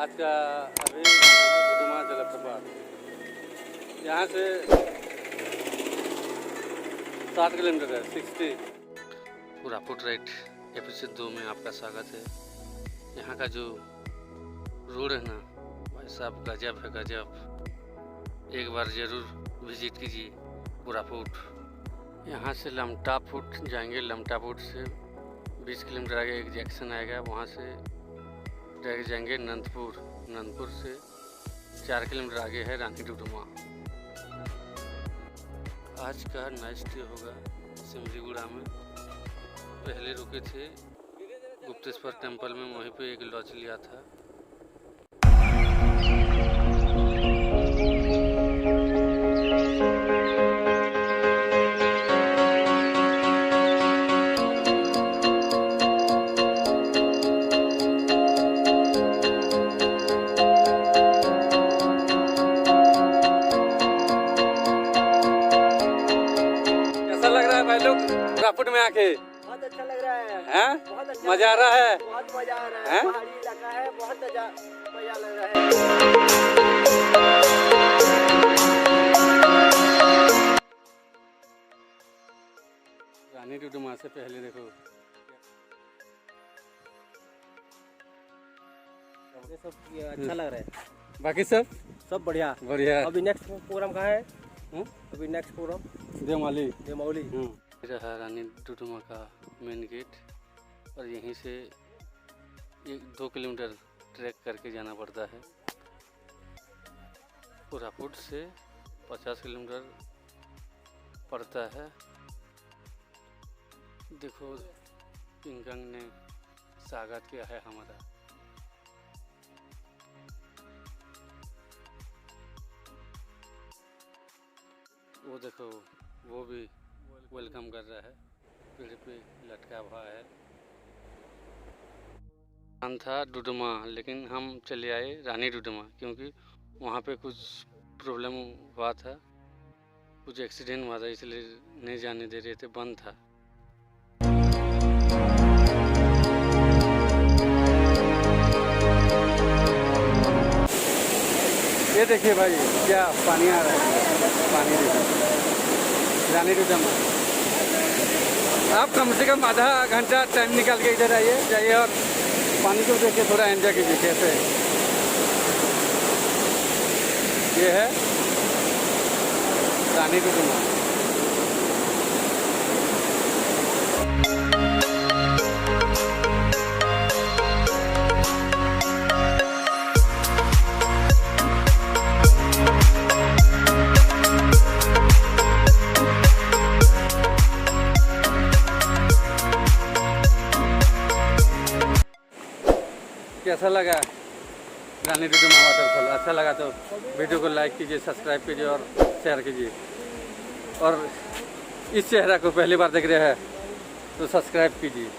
आज का अभी रानीडुडुमा जलप्रपात यहाँ से 60 किलोमीटर है, 60। कोरापुट राइड एपिसोड 2 में आपका स्वागत है। यहाँ का जो रोड है ना भाई साहब गजब है, गजब। एक बार ज़रूर विजिट कीजिए कोरापुट। यहाँ से लमटापुट जाएंगे, लमटापुट से 20 किलोमीटर आगे एक जंक्शन आएगा, वहाँ से डायरेक्ट जाएंगे नंदपुर। नंदपुर से 4 किलोमीटर आगे है रानीडुडुमा। आज का नाइट स्टे होगा सिमरीगुड़ा में। पहले रुके थे गुप्तेश्वर टेम्पल में, वहीं पे एक लॉज लिया था। कोरापुट में आके बहुत अच्छा लग रहा है। हैं? बहुत अच्छा मजा आ रहा है। बहुत मजा आ रहा है। हैं? पहाड़ी इलाका है, बहुत मजा लग रहा है। रानीडुडुमा से पहले देखो ये सब अच्छा लग रहा है। बाकी सब बढ़िया बढ़िया। अभी नेक्स्ट प्रोग्राम कहाँ है? अभी नेक्स्ट प्रोग्राम देमौली रहा रानीडुडुमा का मेन गेट, और यहीं से 1-2 किलोमीटर ट्रैक करके जाना पड़ता है। कोरापुट से 50 किलोमीटर पड़ता है। देखो पिंगंग ने स्वागत किया है हमारा। वो देखो वो भी वेलकम कर रहा है, पेड़ पे लटका हुआ है। नाम था डुडुमा, लेकिन हम चले आए रानीडुडुमा क्योंकि वहाँ पे कुछ प्रॉब्लम हुआ था, कुछ एक्सीडेंट हुआ था, इसलिए नहीं जाने दे रहे थे, बंद था। ये देखिए भाई क्या पानी आ रहा है, पानी देखिए रानीडुडुमा। आप कम से कम आधा घंटा टाइम निकाल के इधर जाइए और पानी को देख के थोड़ा एंजॉय कीजिए। कैसे ये है रानीडुडुमा। कैसा लगा रानीडुडुमा वाटरफॉल? अच्छा लगा तो वीडियो को लाइक कीजिए, सब्सक्राइब कीजिए और शेयर कीजिए। और इस चेहरा को पहली बार देख रहे हैं तो सब्सक्राइब कीजिए।